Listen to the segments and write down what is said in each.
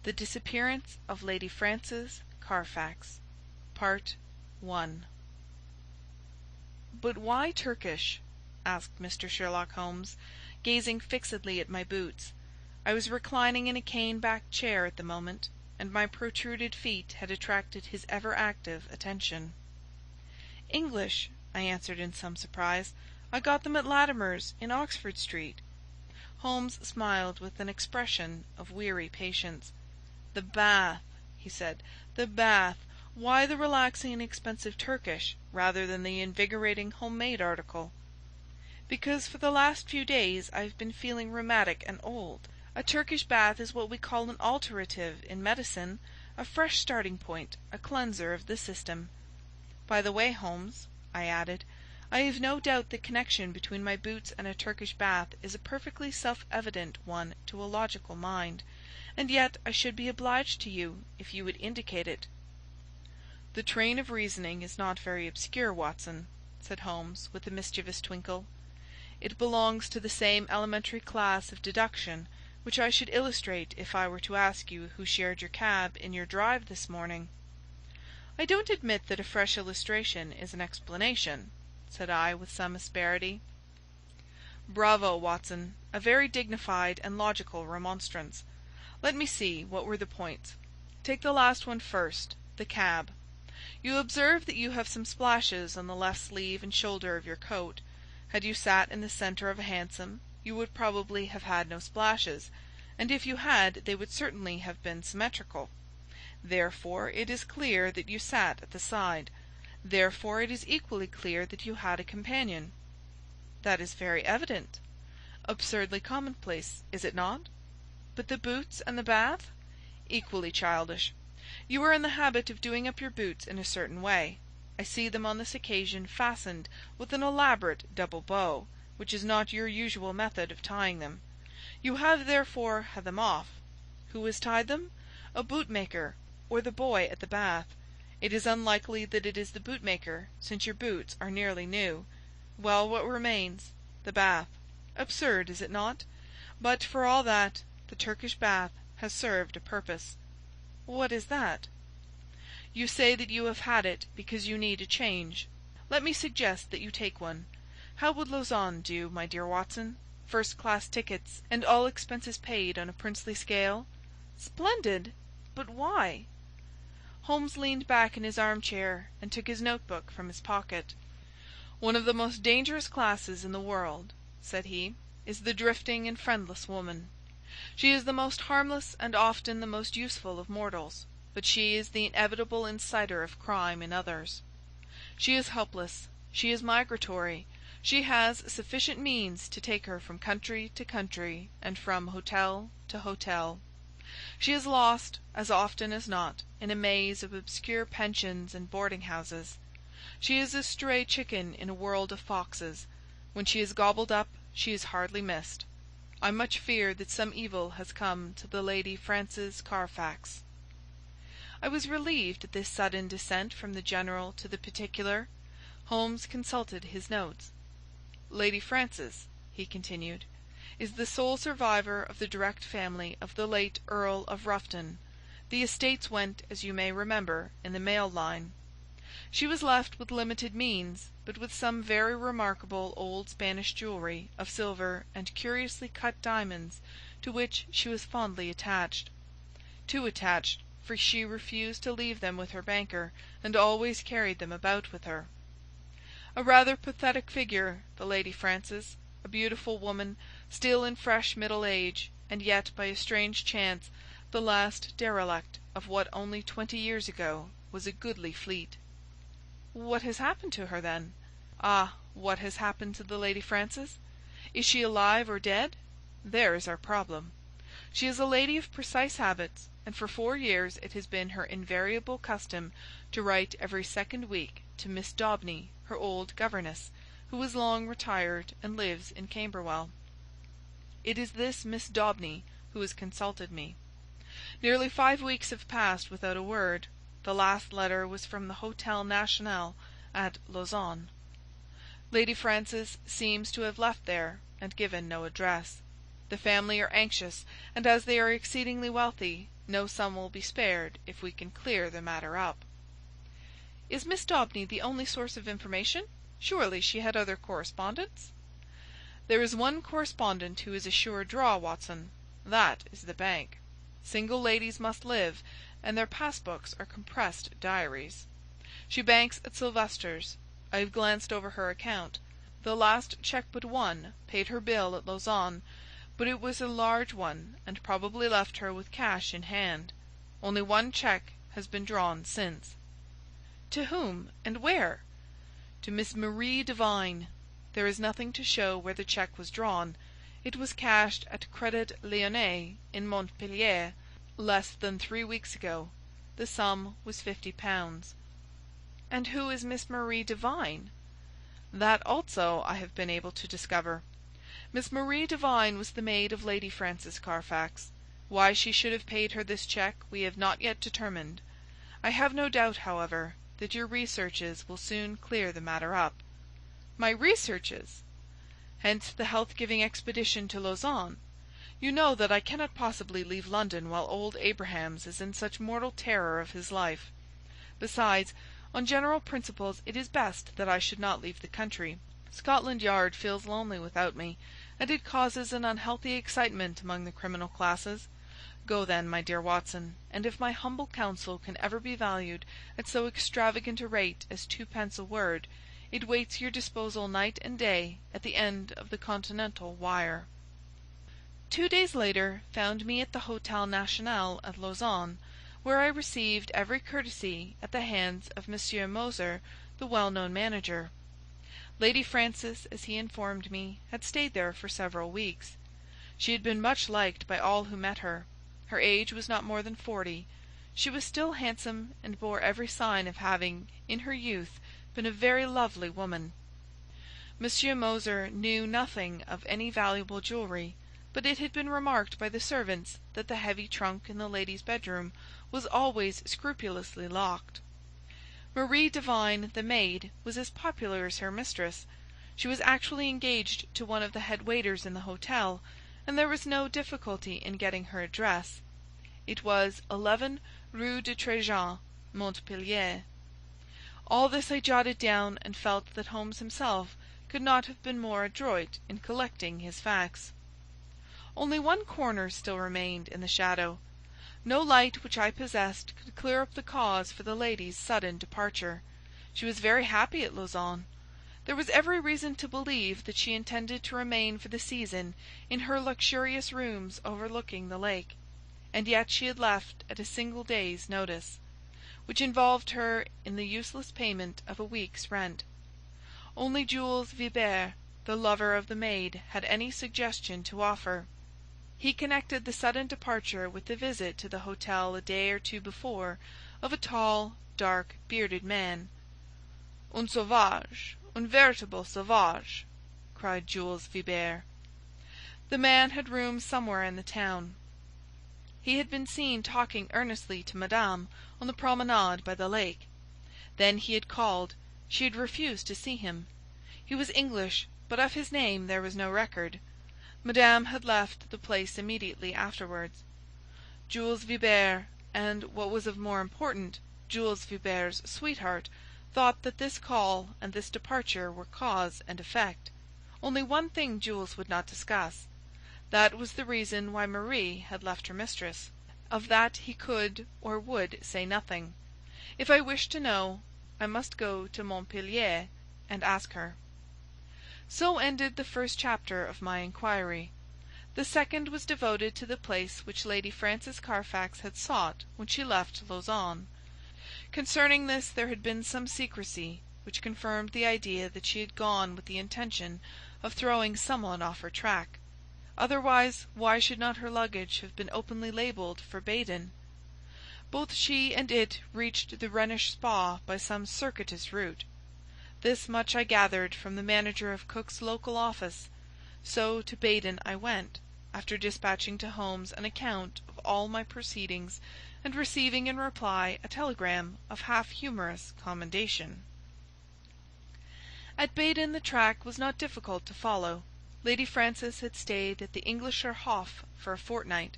The Disappearance of Lady Frances Carfax. Part 1. "But why Turkish?" asked Mr. Sherlock Holmes, gazing fixedly at my boots. I was reclining in a cane-backed chair at the moment, and my protruded feet had attracted his ever-active attention. "English," I answered in some surprise. "I got them at Latimer's, in Oxford Street." Holmes smiled with an expression of weary patience. "The bath," he said. "The bath. Why the relaxing and expensive Turkish, rather than the invigorating home-made article?" "Because for the last few days I have been feeling rheumatic and old. A Turkish bath is what we call an alterative in medicine, a fresh starting point, a cleanser of the system. By the way, Holmes," I added, "I have no doubt the connection between my boots and a Turkish bath is a perfectly self-evident one to a logical mind, and yet I should be obliged to you if you would indicate it." "The train of reasoning is not very obscure, Watson," said Holmes, with a mischievous twinkle. "It belongs to the same elementary class of deduction which I should illustrate if I were to ask you who shared your cab in your drive this morning." "I don't admit that a fresh illustration is an explanation," said I, with some asperity. "Bravo, Watson! A very dignified and logical remonstrance. Let me see, what were the points? Take the last one first, the cab. You observe that you have some splashes on the left sleeve and shoulder of your coat. Had you sat in the centre of a hansom, you would probably have had no splashes, and if you had, they would certainly have been symmetrical. Therefore it is clear that you sat at the side. Therefore it is equally clear that you had a companion." "That is very evident." "Absurdly commonplace, is it not?" "But the boots and the bath?" "Equally childish. You are in the habit of doing up your boots in a certain way. I see them on this occasion fastened with an elaborate double bow, which is not your usual method of tying them. You have therefore had them off. Who has tied them? A bootmaker, or the boy at the bath. It is unlikely that it is the bootmaker, since your boots are nearly new. Well, what remains? The bath. Absurd, is it not? But, for all that, the Turkish bath has served a purpose." "What is that?" "You say that you have had it because you need a change. Let me suggest that you take one. How would Lausanne do, my dear Watson? First-class tickets, and all expenses paid on a princely scale?" "Splendid! But why?" Holmes leaned back in his armchair and took his notebook from his pocket. "One of the most dangerous classes in the world," said he, "is the drifting and friendless woman. She is the most harmless and often the most useful of mortals, but she is the inevitable inciter of crime in others. She is helpless. She is migratory. She has sufficient means to take her from country to country and from hotel to hotel. She is lost, as often as not, in a maze of obscure pensions and boarding-houses. She is a stray chicken in a world of foxes. When she is gobbled up, she is hardly missed. I much fear that some evil has come to the Lady Frances Carfax." I was relieved at this sudden descent from the general to the particular. Holmes consulted his notes. "Lady Frances," he continued, "is the sole survivor of the direct family of the late Earl of Rufton. The estates went, as you may remember, in the male line. She was left with limited means, but with some very remarkable old Spanish jewellery of silver and curiously cut diamonds, to which she was fondly attached. Too attached, for she refused to leave them with her banker, and always carried them about with her. A rather pathetic figure, the Lady Frances, a beautiful woman, still in fresh middle age, and yet by a strange chance the last derelict of what only 20 years ago was a goodly fleet." "What has happened to her, then?" "Ah, what has happened to the Lady Frances? Is she alive or dead? There is our problem. She is a lady of precise habits, and for 4 years it has been her invariable custom to write every second week to Miss Daubeny, her old governess, who is long retired and lives in Camberwell. It is this Miss Daubeny who has consulted me. Nearly 5 weeks have passed without a word. The last letter was from the Hôtel National at Lausanne. Lady Frances seems to have left there and given no address. The family are anxious, and as they are exceedingly wealthy, no sum will be spared if we can clear the matter up." "Is Miss Daubeny the only source of information? Surely she had other correspondents?" "There is one correspondent who is a sure draw, Watson. That is the bank. Single ladies must live, and their pass-books are compressed diaries. She banks at Sylvester's. I have glanced over her account. The last cheque but one paid her bill at Lausanne, but it was a large one, and probably left her with cash in hand. Only one cheque has been drawn since." "To whom, and where?" "To Miss Marie Devine. There is nothing to show where the cheque was drawn. It was cashed at Crédit Lyonnais in Montpellier less than 3 weeks ago. The sum was £50. "And who is Miss Marie Devine?" "That also I have been able to discover. Miss Marie Devine was the maid of Lady Frances Carfax. Why she should have paid her this cheque we have not yet determined. I have no doubt, however, that your researches will soon clear the matter up." "My researches?" "Hence the health-giving expedition to Lausanne. You know that I cannot possibly leave London while old Abrahams is in such mortal terror of his life. Besides, on general principles it is best that I should not leave the country. Scotland Yard feels lonely without me, and it causes an unhealthy excitement among the criminal classes. Go then, my dear Watson, and if my humble counsel can ever be valued at so extravagant a rate as 2d. a word, it waits your disposal night and day at the end of the Continental wire." 2 days later found me at the Hôtel National at Lausanne, where I received every courtesy at the hands of Monsieur Moser, the well-known manager. Lady Frances, as he informed me, had stayed there for several weeks. She had been much liked by all who met her. Her age was not more than 40. She was still handsome, and bore every sign of having, in her youth, been a very lovely woman. Monsieur Moser knew nothing of any valuable jewelry, but it had been remarked by the servants that the heavy trunk in the lady's bedroom was always scrupulously locked. Marie Devine, the maid, was as popular as her mistress. She was actually engaged to one of the head waiters in the hotel, and there was no difficulty in getting her address. It was 11 Rue de Tréjean, Montpellier. All this I jotted down, and felt that Holmes himself could not have been more adroit in collecting his facts. Only one corner still remained in the shadow. No light which I possessed could clear up the cause for the lady's sudden departure. She was very happy at Lausanne. There was every reason to believe that she intended to remain for the season in her luxurious rooms overlooking the lake, and yet she had left at a single day's notice, which involved her in the useless payment of a week's rent. Only Jules Vibert, the lover of the maid, had any suggestion to offer. He connected the sudden departure with the visit to the hotel a day or two before of a tall, dark, bearded man. "Un sauvage, un véritable sauvage," cried Jules Vibert. The man had rooms somewhere in the town. He had been seen talking earnestly to Madame on the promenade by the lake. Then he had called. She had refused to see him. He was English, but of his name there was no record. Madame had left the place immediately afterwards. Jules Vibert, and, what was of more importance, Jules Vibert's sweetheart, thought that this call and this departure were cause and effect. Only one thing Jules would not discuss. That was the reason why Marie had left her mistress. Of that he could or would say nothing. If I wished to know, I must go to Montpellier and ask her. So ended the first chapter of my inquiry. The second was devoted to the place which Lady Frances Carfax had sought when she left Lausanne. Concerning this there had been some secrecy, which confirmed the idea that she had gone with the intention of throwing someone off her track. Otherwise, why should not her luggage have been openly labelled for Baden? Both she and it reached the Rhenish Spa by some circuitous route. This much I gathered from the manager of Cook's local office. So to Baden I went, after dispatching to Holmes an account of all my proceedings, and receiving in reply a telegram of half-humorous commendation. At Baden the track was not difficult to follow. Lady Frances had stayed at the Englischer Hof for a fortnight.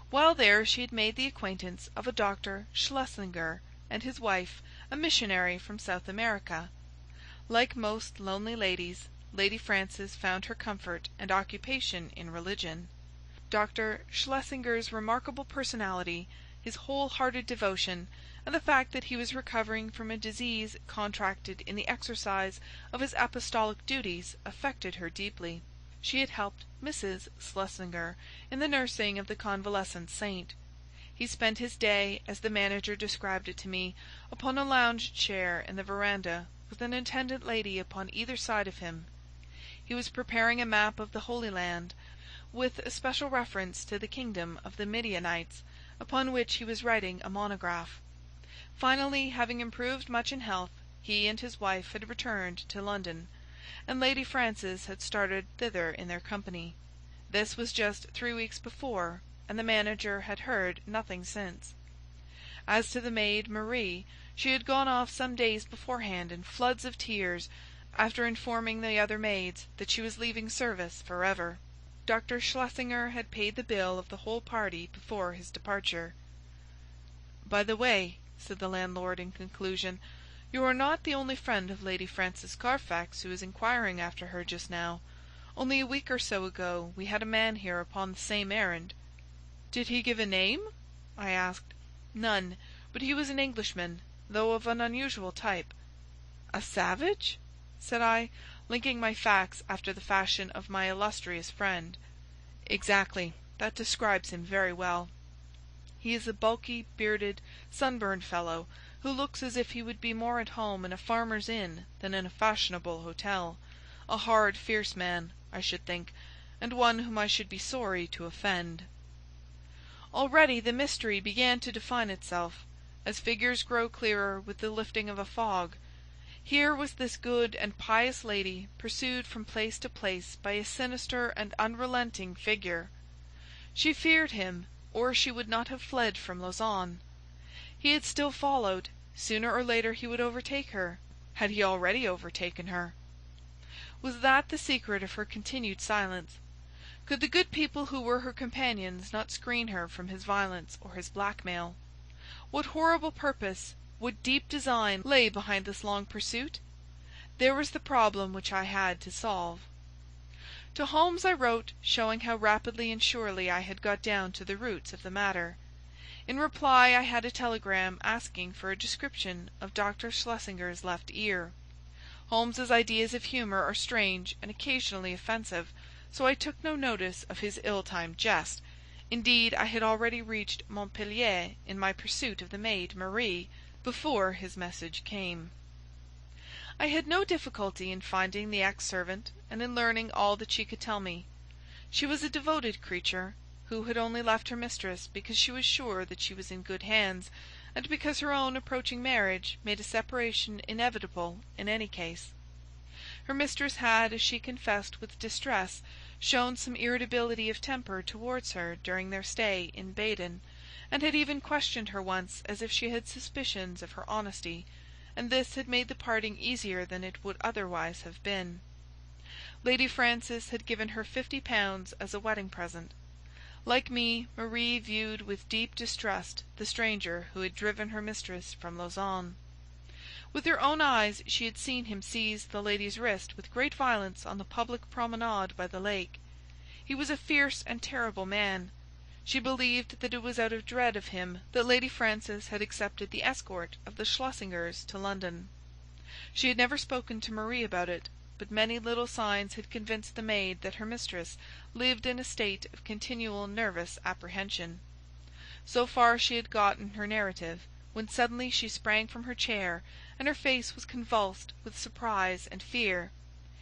While there she had made the acquaintance of a Dr. Schlesinger and his wife, a missionary from South America. Like most lonely ladies, Lady Frances found her comfort and occupation in religion. Dr. Schlesinger's remarkable personality, his whole-hearted devotion, and the fact that he was recovering from a disease contracted in the exercise of his apostolic duties affected her deeply. She had helped Mrs. Schlesinger in the nursing of the convalescent saint. He spent his day, as the manager described it to me, upon a lounge chair in the veranda, with an attendant lady upon either side of him. He was preparing a map of the Holy Land, with especial reference to the kingdom of the Midianites, upon which he was writing a monograph. Finally, having improved much in health, he and his wife had returned to London, and Lady Frances had started thither in their company. This was just 3 weeks before, and the manager had heard nothing since. As to the maid, Marie, she had gone off some days beforehand in floods of tears, after informing the other maids that she was leaving service for ever. Dr. Schlesinger had paid the bill of the whole party before his departure. "By the way," said the landlord in conclusion, "you are not the only friend of Lady Frances Carfax who is inquiring after her just now. Only a week or so ago we had a man here upon the same errand." "Did he give a name?" I asked. "None, but he was an Englishman, though of an unusual type." "A savage?" said I, linking my facts after the fashion of my illustrious friend. "Exactly. That describes him very well. He is a bulky, bearded, sunburned fellow, who looks as if he would be more at home in a farmer's inn than in a fashionable hotel. A hard, fierce man, I should think, and one whom I should be sorry to offend." Already the mystery began to define itself, as figures grow clearer with the lifting of a fog. Here was this good and pious lady pursued from place to place by a sinister and unrelenting figure. She feared him, or she would not have fled from Lausanne. He had still followed. Sooner or later he would overtake her. Had he already overtaken her? Was that the secret of her continued silence? Could the good people who were her companions not screen her from his violence or his blackmail? What horrible purpose, what deep design lay behind this long pursuit? There was the problem which I had to solve. To Holmes I wrote, showing how rapidly and surely I had got down to the roots of the matter. In reply I had a telegram asking for a description of Dr. Schlesinger's left ear. Holmes's ideas of humour are strange and occasionally offensive, so I took no notice of his ill-timed jest. Indeed, I had already reached Montpellier in my pursuit of the maid, Marie, before his message came. I had no difficulty in finding the ex-servant, and in learning all that she could tell me. She was a devoted creature, who had only left her mistress because she was sure that she was in good hands, and because her own approaching marriage made a separation inevitable in any case. Her mistress had, as she confessed with distress, shown some irritability of temper towards her during their stay in Baden, and had even questioned her once as if she had suspicions of her honesty, and this had made the parting easier than it would otherwise have been. Lady Frances had given her £50 as a wedding present. Like me, Marie viewed with deep distrust the stranger who had driven her mistress from Lausanne. With her own eyes she had seen him seize the lady's wrist with great violence on the public promenade by the lake. He was a fierce and terrible man. She believed that it was out of dread of him that Lady Frances had accepted the escort of the Schlesingers to London. She had never spoken to Marie about it, but many little signs had convinced the maid that her mistress lived in a state of continual nervous apprehension. So far she had got in her narrative, when suddenly she sprang from her chair, and her face was convulsed with surprise and fear.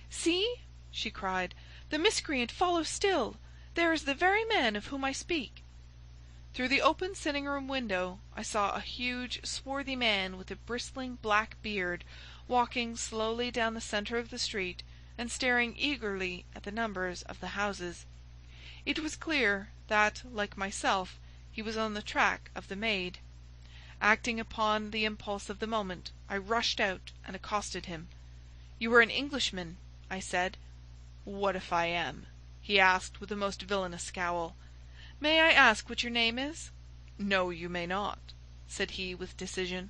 "See!" she cried, "the miscreant follows still! There is the very man of whom I speak!" Through the open sitting-room window I saw a huge, swarthy man with a bristling black beard walking slowly down the centre of the street and staring eagerly at the numbers of the houses. It was clear that, like myself, he was on the track of the maid. Acting upon the impulse of the moment, I rushed out and accosted him. "You are an Englishman," I said. "What if I am?" he asked with a most villainous scowl. "May I ask what your name is?" "No, you may not," said he with decision.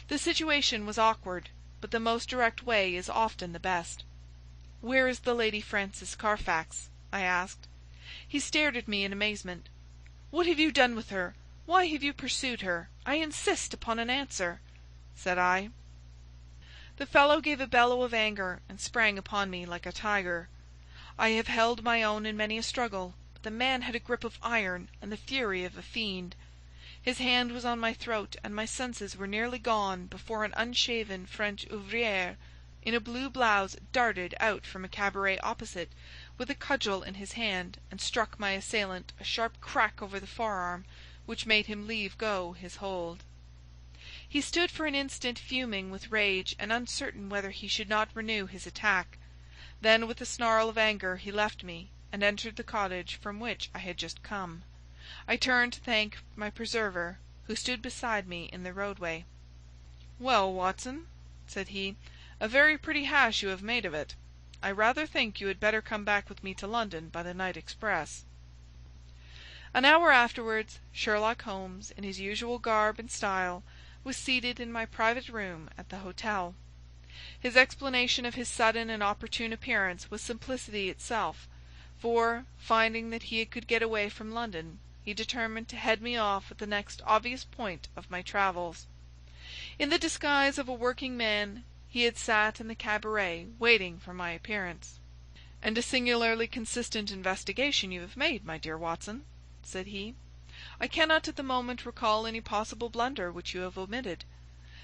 The situation was awkward, but the most direct way is often the best. "Where is the Lady Frances Carfax?" I asked. He stared at me in amazement. "What have you done with her? Why have you pursued her? I insist upon an answer," said I. The fellow gave a bellow of anger and sprang upon me like a tiger. I have held my own in many a struggle, but the man had a grip of iron and the fury of a fiend. His hand was on my throat, and my senses were nearly gone before an unshaven French ouvrier in a blue blouse darted out from a cabaret opposite with a cudgel in his hand and struck my assailant a sharp crack over the forearm, which made him leave go his hold. He stood for an instant fuming with rage and uncertain whether he should not renew his attack. Then with a snarl of anger he left me and entered the cottage from which I had just come. I turned to thank my preserver, who stood beside me in the roadway. "Well, Watson," said he, "a very pretty hash you have made of it. I rather think you had better come back with me to London by the night express." An hour afterwards, Sherlock Holmes, in his usual garb and style, was seated in my private room at the hotel. His explanation of his sudden and opportune appearance was simplicity itself, for, finding that he could get away from London, he determined to head me off at the next obvious point of my travels. In the disguise of a working man, he had sat in the cabaret waiting for my appearance. "And a singularly consistent investigation you have made, my dear Watson," said he. "I cannot at the moment recall any possible blunder which you have omitted.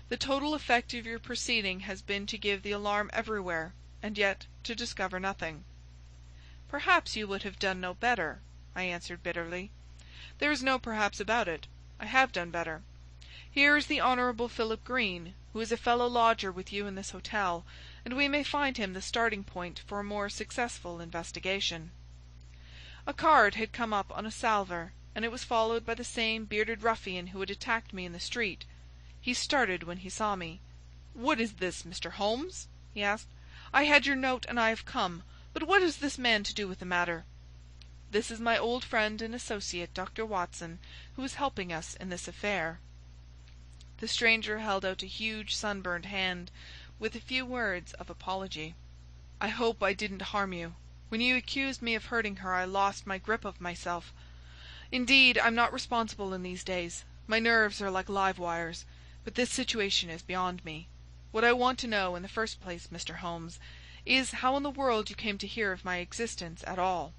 The total effect of your proceeding has been to give the alarm everywhere, and yet to discover nothing." "Perhaps you would have done no better," I answered bitterly. "There is no perhaps about it. I have done better. Here is the Honourable Philip Green, who is a fellow lodger with you in this hotel, and we may find him the starting point for a more successful investigation." A card had come up on a salver, and it was followed by the same bearded ruffian who had attacked me in the street. He started when he saw me. "What is this, Mr. Holmes?" he asked. "I had your note, and I have come. But what has this man to do with the matter?" "This is my old friend and associate, Dr. Watson, who is helping us in this affair." The stranger held out a huge sunburned hand, with a few words of apology. "I hope I didn't harm you. When you accused me of hurting her, I lost my grip of myself. Indeed, I'm not responsible in these days. My nerves are like live wires. But this situation is beyond me. What I want to know, in the first place, Mr. Holmes, is how in the world you came to hear of my existence at all."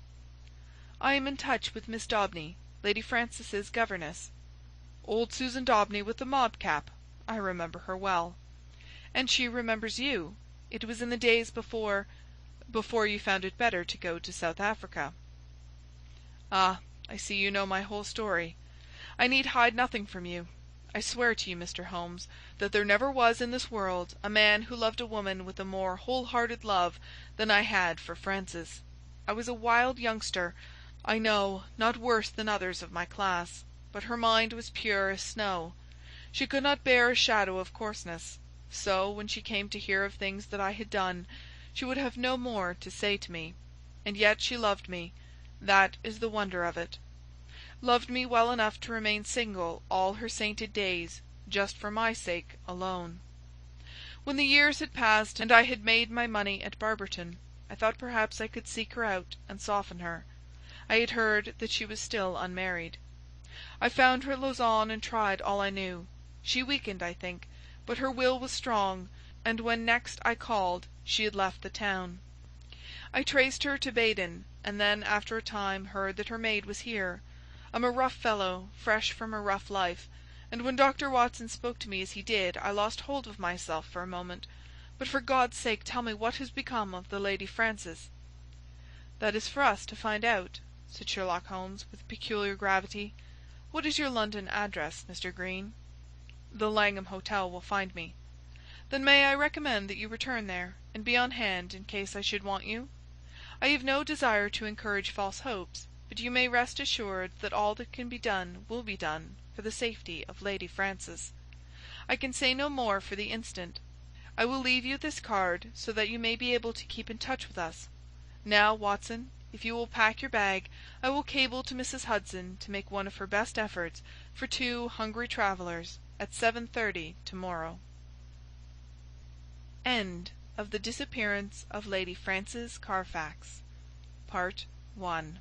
"I am in touch with Miss Daubeny, Lady Frances's governess." "Old Susan Daubeny with the mob cap. I remember her well." "And she remembers you. It was in the days before you found it better to go to South Africa." "Ah, I see you know my whole story. I need hide nothing from you. I swear to you, Mr. Holmes, that there never was in this world a man who loved a woman with a more whole-hearted love than I had for Frances. I was a wild youngster, I know, not worse than others of my class, but her mind was pure as snow. She could not bear a shadow of coarseness. So, when she came to hear of things that I had done, she would have no more to say to me. And yet she loved me. That is the wonder of it. Loved me well enough to remain single all her sainted days, just for my sake alone. When the years had passed, and I had made my money at Barberton, I thought perhaps I could seek her out and soften her. I had heard that she was still unmarried. I found her at Lausanne and tried all I knew. She weakened, I think, but her will was strong, and when next I called she had left the town. I traced her to Baden, and then after a time heard that her maid was here. I'm a rough fellow, fresh from a rough life, and when Dr. Watson spoke to me as he did, I lost hold of myself for a moment. But for God's sake tell me what has become of the Lady Frances." "That is for us to find out," said Sherlock Holmes, with peculiar gravity. "What is your London address, Mr. Green?" "The Langham Hotel will find me." "Then may I recommend that you return there, and be on hand in case I should want you? I have no desire to encourage false hopes, but you may rest assured that all that can be done will be done for the safety of Lady Frances. I can say no more for the instant. I will leave you this card so that you may be able to keep in touch with us. Now, Watson, if you will pack your bag, I will cable to Mrs. Hudson to make one of her best efforts for 2 hungry travellers at 7:30 to-morrow." End of The Disappearance of Lady Frances Carfax, Part 1.